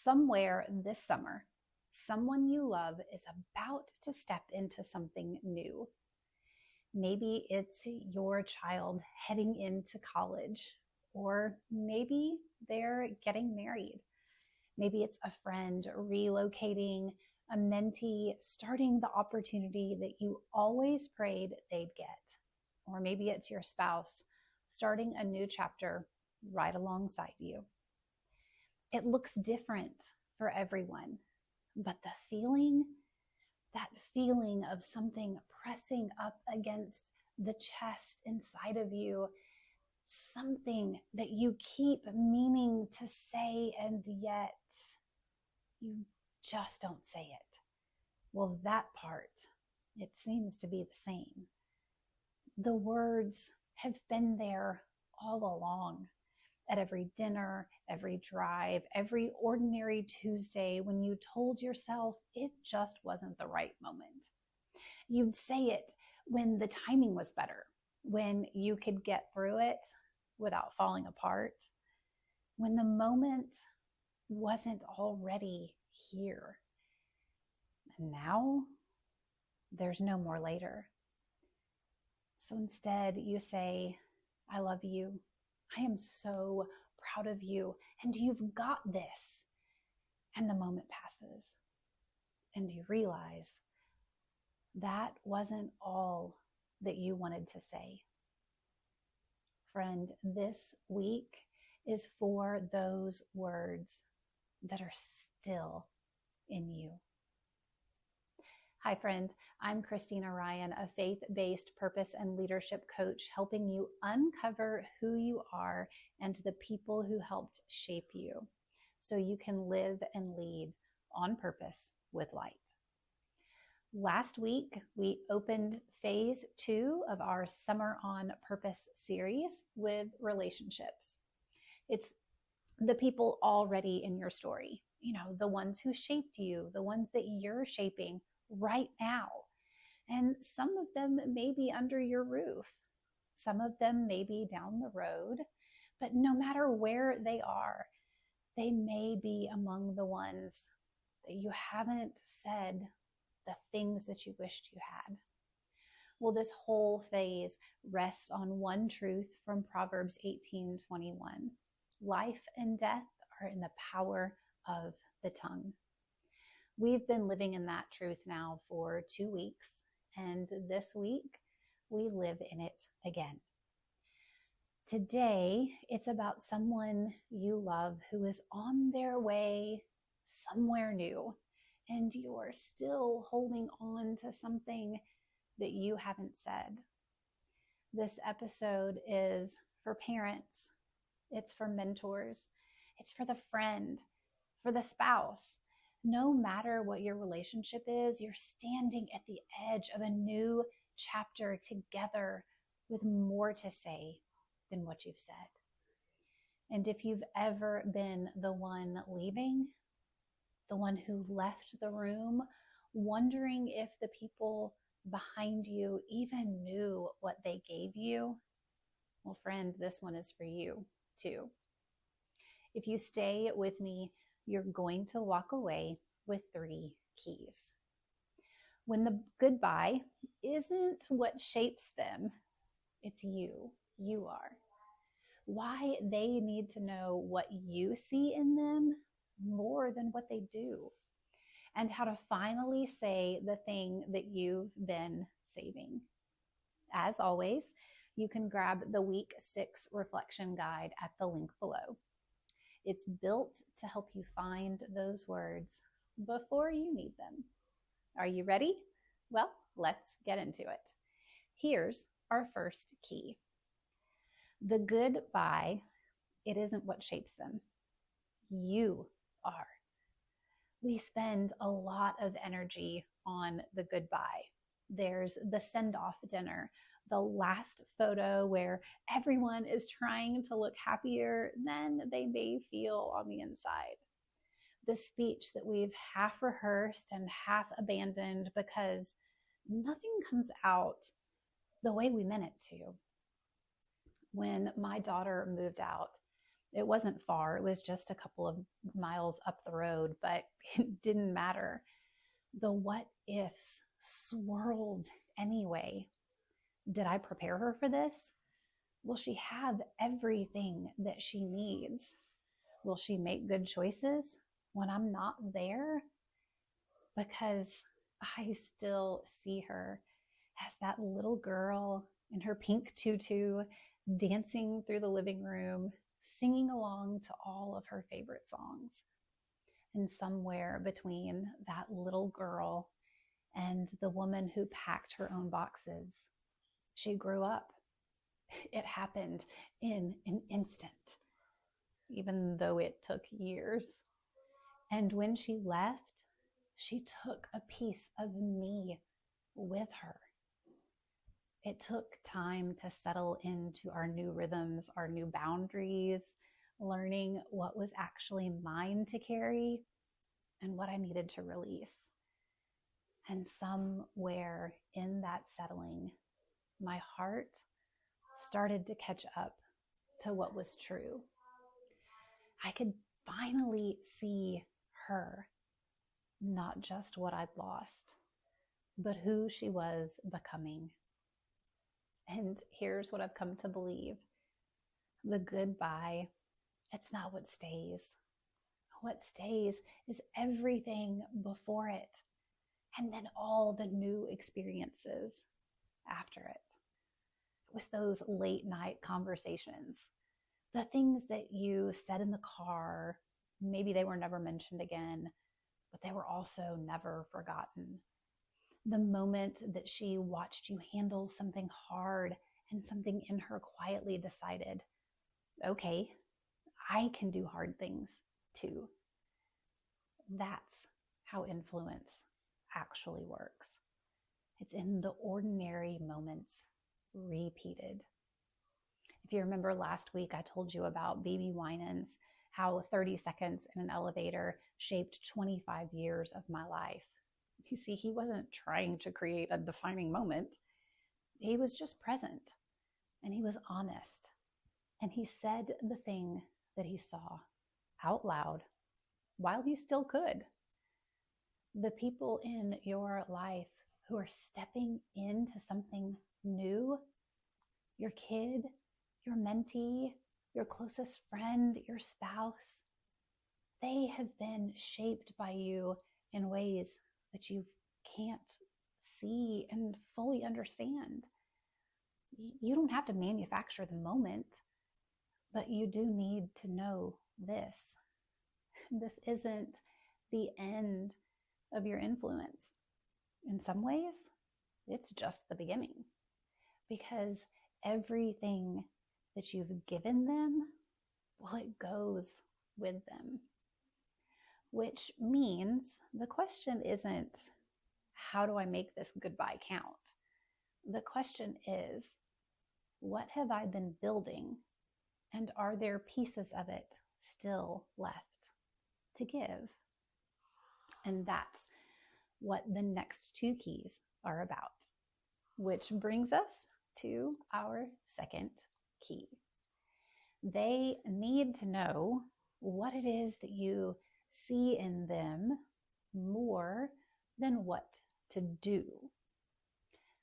Somewhere this summer, someone you love is about to step into something new. Maybe it's your child heading into college, or maybe they're getting married. Maybe it's a friend relocating, a mentee starting the opportunity that you always prayed they'd get. Or maybe it's your spouse starting a new chapter right alongside you. It looks different for everyone, but the feeling, that feeling of something pressing up against the chest inside of you, something that you keep meaning to say and yet you just don't say it. Well, that part, it seems to be the same. The words have been there all along. At every dinner, every drive, every ordinary Tuesday when you told yourself it just wasn't the right moment. You'd say it when the timing was better, when you could get through it without falling apart, when the moment wasn't already here. And now there's no more later. So instead you say, I love you. I am so proud of you, and you've got this. And the moment passes, and you realize that wasn't all that you wanted to say. Friend, this week is for those words that are still in you. Hi, friend. I'm Christina Ryan, a faith-based purpose and leadership coach, helping you uncover who you are and the people who helped shape you so you can live and lead on purpose with light. Last week, we opened phase 2 of our Summer on Purpose series with relationships. It's the people already in your story, the ones who shaped you, the ones that you're shaping right now. And some of them may be under your roof. Some of them may be down the road, but no matter where they are, they may be among the ones that you haven't said the things that you wished you had. Well, this whole phase rests on one truth from Proverbs 18:21. Life and death are in the power of the tongue. We've been living in that truth now for 2 weeks, and this week we live in it again. Today, it's about someone you love who is on their way somewhere new, and you're still holding on to something that you haven't said. This episode is for parents, it's for mentors, it's for the friend, for the spouse. No matter what your relationship is, you're standing at the edge of a new chapter together with more to say than what you've said. And if you've ever been the one leaving, the one who left the room, wondering if the people behind you even knew what they gave you, well, friend, this one is for you too. If you stay with me, you're going to walk away with 3 keys. When the goodbye isn't what shapes them, it's you. You are. Why they need to know what you see in them more than what they do. And how to finally say the thing that you've been saving. As always, you can grab the week 6 reflection guide at the link below. It's built to help you find those words before you need them. Are you ready? Well, let's get into it. Here's our first key. The goodbye, it isn't what shapes them. You are. We spend a lot of energy on the goodbye. There's the send-off dinner, the last photo where everyone is trying to look happier than they may feel on the inside. The speech that we've half rehearsed and half abandoned because nothing comes out the way we meant it to. When my daughter moved out, It wasn't far, it was just a couple of miles up the road, but it didn't matter. The what ifs swirled anyway. Did I prepare her for this? Will she have everything that she needs? Will she make good choices when I'm not there? Because I still see her as that little girl in her pink tutu, dancing through the living room, singing along to all of her favorite songs. And somewhere between that little girl and the woman who packed her own boxes, she grew up. It happened in an instant, even though it took years. And when she left, she took a piece of me with her. It took time to settle into our new rhythms, our new boundaries, learning what was actually mine to carry and what I needed to release. And somewhere in that settling, my heart started to catch up to what was true. I could finally see her, not just what I'd lost, but who she was becoming. And here's what I've come to believe. The goodbye, it's not what stays. What stays is everything before it, and then all the new experiences after it. It was those late night conversations, the things that you said in the car, maybe they were never mentioned again, but they were also never forgotten. The moment that she watched you handle something hard and something in her quietly decided, okay, I can do hard things too. That's how influence actually works. It's in the ordinary moments repeated. If you remember last week, I told you about baby Winans, how 30 seconds in an elevator shaped 25 years of my life. You see, he wasn't trying to create a defining moment. He was just present, and he was honest. And he said the thing that he saw out loud while he still could. The people in your life who are stepping into something new, your kid, your mentee, your closest friend, your spouse, they have been shaped by you in ways that you can't see and fully understand. You don't have to manufacture the moment, but you do need to know this. This isn't the end of your influence. In some ways, it's just the beginning, because everything that you've given them, well, it goes with them. Which means the question isn't, how do I make this goodbye count? The question is, what have I been building, and are there pieces of it still left to give? And that's what the next two keys are about, which brings us to our second key. They need to know what it is that you see in them more than what to do.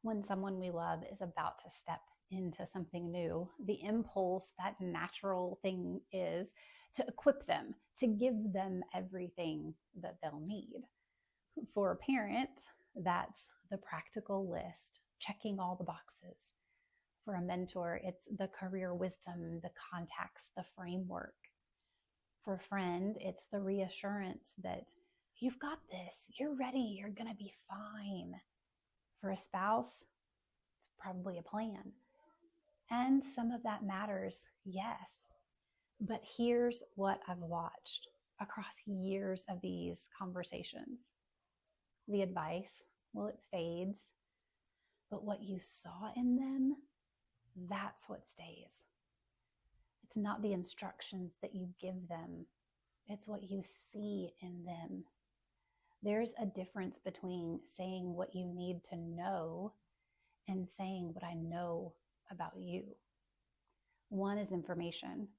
When someone we love is about to step into something new, the impulse, that natural thing, is to equip them, to give them everything that they'll need. For a parent, that's the practical list, checking all the boxes. For a mentor, it's the career wisdom, the contacts, the framework. For a friend, it's the reassurance that you've got this, you're ready, you're going to be fine. For a spouse, it's probably a plan. And some of that matters, yes. But here's what I've watched across years of these conversations. The advice, well, it fades. But what you saw in them, that's what stays. It's not the instructions that you give them. It's what you see in them. There's a difference between saying what you need to know and saying what I know about you. One is information.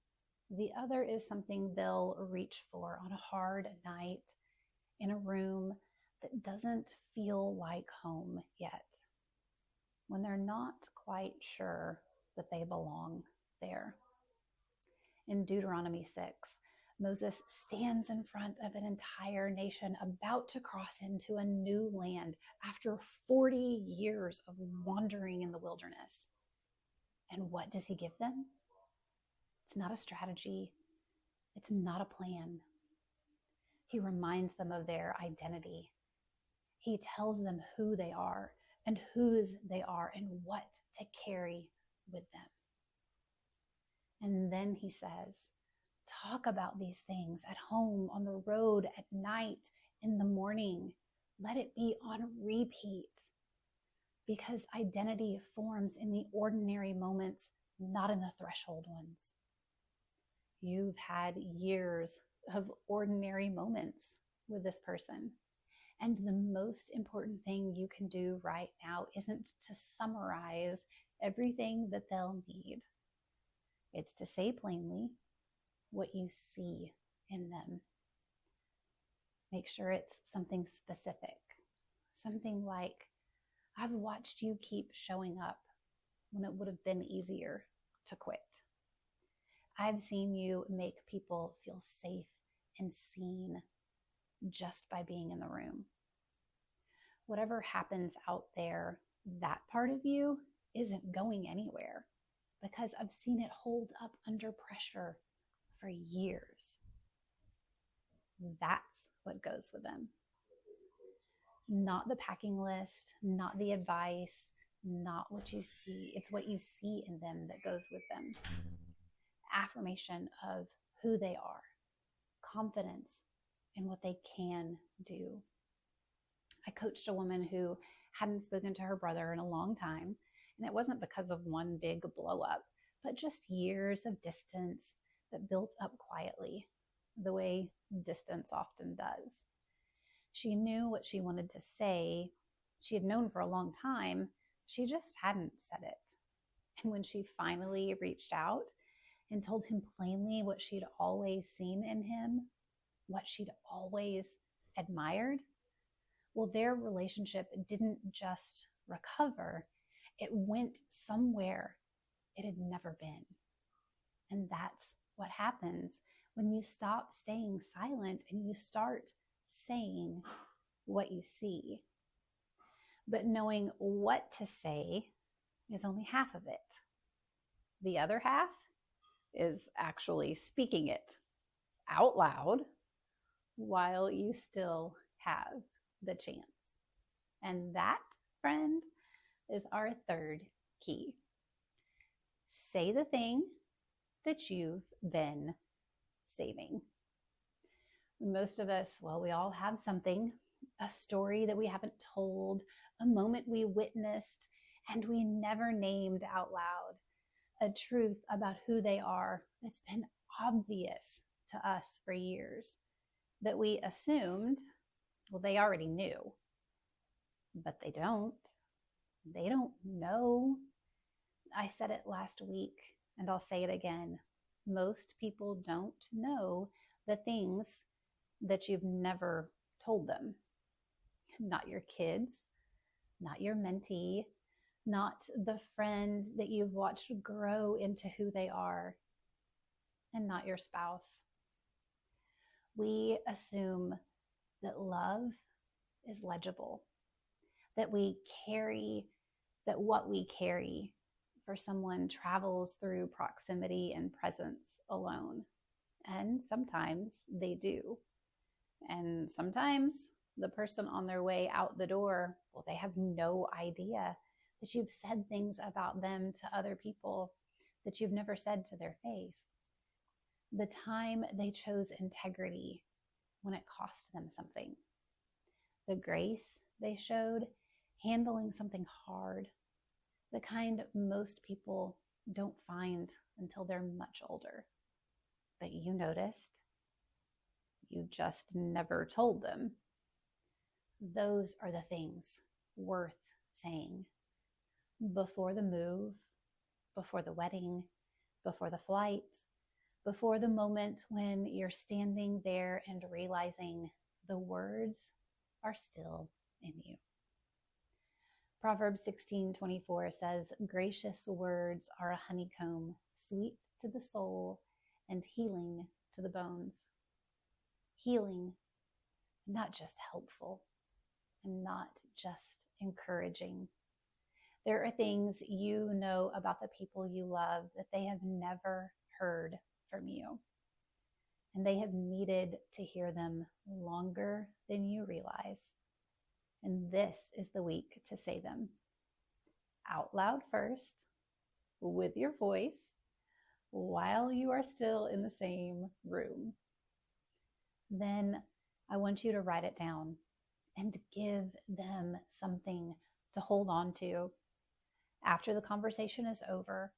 The other is something they'll reach for on a hard night in a room that doesn't feel like home yet, when they're not quite sure that they belong there. In Deuteronomy 6, Moses stands in front of an entire nation about to cross into a new land after 40 years of wandering in the wilderness. And what does he give them? It's not a strategy. It's not a plan. He reminds them of their identity. He tells them who they are and whose they are and what to carry with them. And then he says, talk about these things at home, on the road, at night, in the morning. Let it be on repeat, because identity forms in the ordinary moments, not in the threshold ones. You've had years of ordinary moments with this person. And the most important thing you can do right now isn't to summarize everything that they'll need. It's to say plainly what you see in them. Make sure it's something specific. Something like, I've watched you keep showing up when it would have been easier to quit. I've seen you make people feel safe and seen just by being in the room. Whatever happens out there, that part of you isn't going anywhere, because I've seen it hold up under pressure for years. That's what goes with them. Not the packing list, not the advice, not what you see. It's what you see in them that goes with them. Affirmation of who they are, confidence in what they can do. I coached a woman who hadn't spoken to her brother in a long time, and it wasn't because of one big blow up, but just years of distance that built up quietly, the way distance often does. She knew what she wanted to say. She had known for a long time. She just hadn't said it. And when she finally reached out and told him plainly what she'd always seen in him, what she'd always admired, well, their relationship didn't just recover, it went somewhere it had never been. And that's what happens when you stop staying silent and you start saying what you see. But knowing what to say is only half of it. The other half is actually speaking it out loud while you still have the chance. And that, friend, is our third key. Say the thing that you've been saving. Most of us, well, we all have something, a story that we haven't told, a moment we witnessed and we never named out loud, a truth about who they are that's been obvious to us for years, that we assumed, well, they already knew, but they don't. They don't know. I said it last week, and I'll say it again. Most people don't know the things that you've never told them. Not your kids, not your mentee, not the friend that you've watched grow into who they are, and not your spouse. We assume that love is legible, that what we carry for someone travels through proximity and presence alone. And sometimes they do. And sometimes the person on their way out the door, well, they have no idea that you've said things about them to other people that you've never said to their face. The time they chose integrity when it cost them something. The grace they showed handling something hard, the kind most people don't find until they're much older. But you noticed. You just never told them. Those are the things worth saying. Before the move, before the wedding, before the flight, before the moment when you're standing there and realizing the words are still in you. Proverbs 16:24 says, "Gracious words are a honeycomb, sweet to the soul and healing to the bones." Healing, not just helpful and not just encouraging. There are things you know about the people you love that they have never heard from you, and they have needed to hear them longer than you realize. And this is the week to say them out loud first, with your voice, while you are still in the same room. Then I want you to write it down and give them something to hold on to after the conversation is over,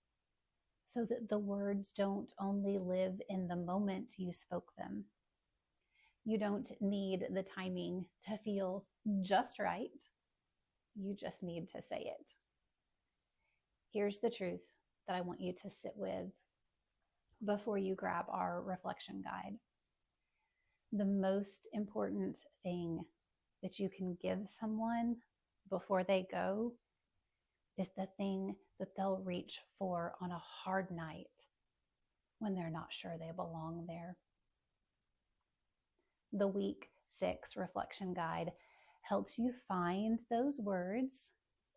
so that the words don't only live in the moment you spoke them. You don't need the timing to feel just right. You just need to say it. Here's the truth that I want you to sit with before you grab our reflection guide. The most important thing that you can give someone before they go is the thing that they'll reach for on a hard night when they're not sure they belong there. The week 6 reflection guide helps you find those words,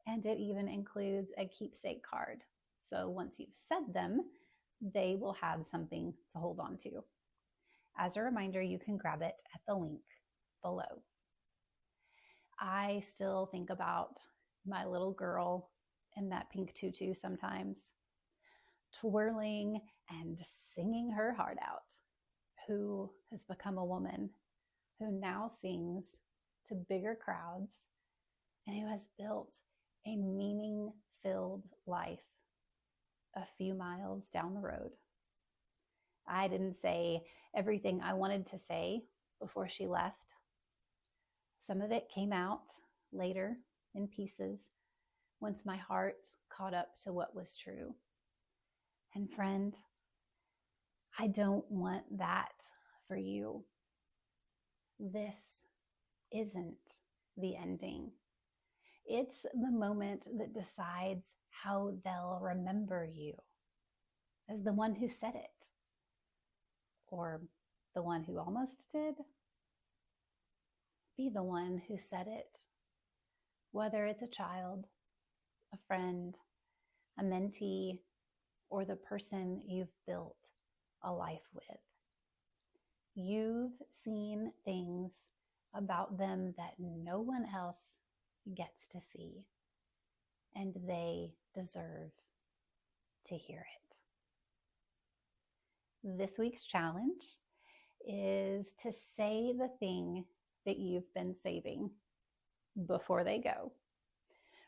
and it even includes a keepsake card. So once you've said them, they will have something to hold on to. As a reminder, you can grab it at the link below. I still think about my little girl in that pink tutu sometimes, twirling and singing her heart out, who has become a woman who now sings to bigger crowds and who has built a meaning-filled life a few miles down the road. I didn't say everything I wanted to say before she left. Some of it came out later in pieces once my heart caught up to what was true. And friend, I don't want that for you. This isn't the ending. It's the moment that decides how they'll remember you, as the one who said it, or the one who almost did. Be the one who said it, whether it's a child, a friend, a mentee, or the person you've built a life with. You've seen things about them that no one else gets to see, and they deserve to hear it. This week's challenge is to say the thing that you've been saving before they go.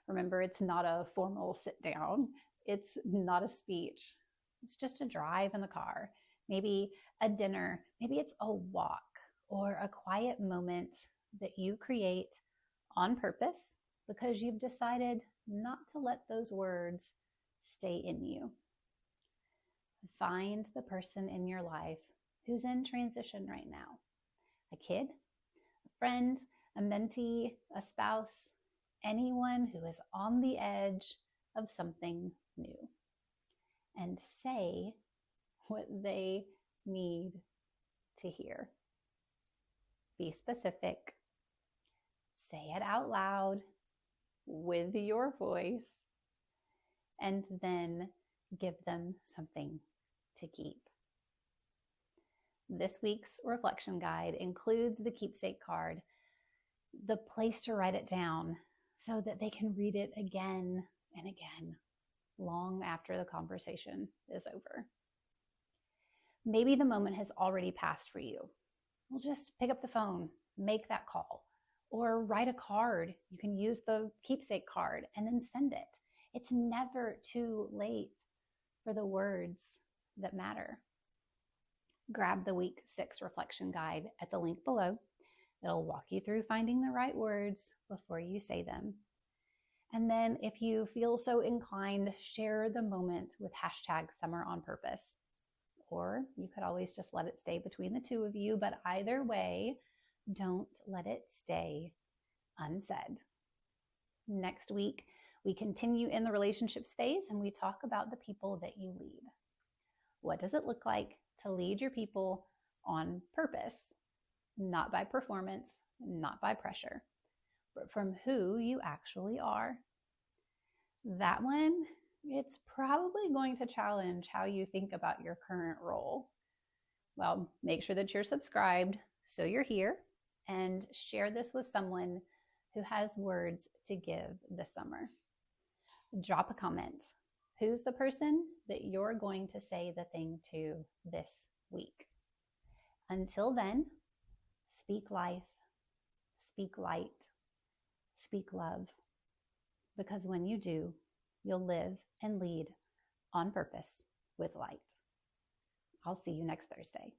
Remember, it's not a formal sit down. It's not a speech. It's just a drive in the car, maybe a dinner, maybe it's a walk or a quiet moment that you create on purpose because you've decided not to let those words stay in you. Find the person in your life who's in transition right now. A kid, a friend, a mentee, a spouse, anyone who is on the edge of something new. And say what they need to hear. Be specific. Say it out loud with your voice, and then give them something to keep. This week's reflection guide includes the keepsake card, the place to write it down so that they can read it again and again, long after the conversation is over. Maybe the moment has already passed for you. Well, just pick up the phone, make that call, or write a card. You can use the keepsake card and then send it. It's never too late for the words that matter. Grab the week 6 reflection guide at the link below. It'll walk you through finding the right words before you say them. And then if you feel so inclined, share the moment with #SummerOnPurpose. or you could always just let it stay between the two of you. But either way, don't let it stay unsaid. Next week, we continue in the relationships phase and we talk about the people that you lead. What does it look like to lead your people on purpose, not by performance, not by pressure, but from who you actually are? That one, it's probably going to challenge how you think about your current role. Well, make sure that you're subscribed so you're here, and share this with someone who has words to give this summer. Drop a comment. Who's the person that you're going to say the thing to this week? Until then, speak life, speak light, speak love, because when you do, you'll live and lead on purpose with light. I'll see you next Thursday.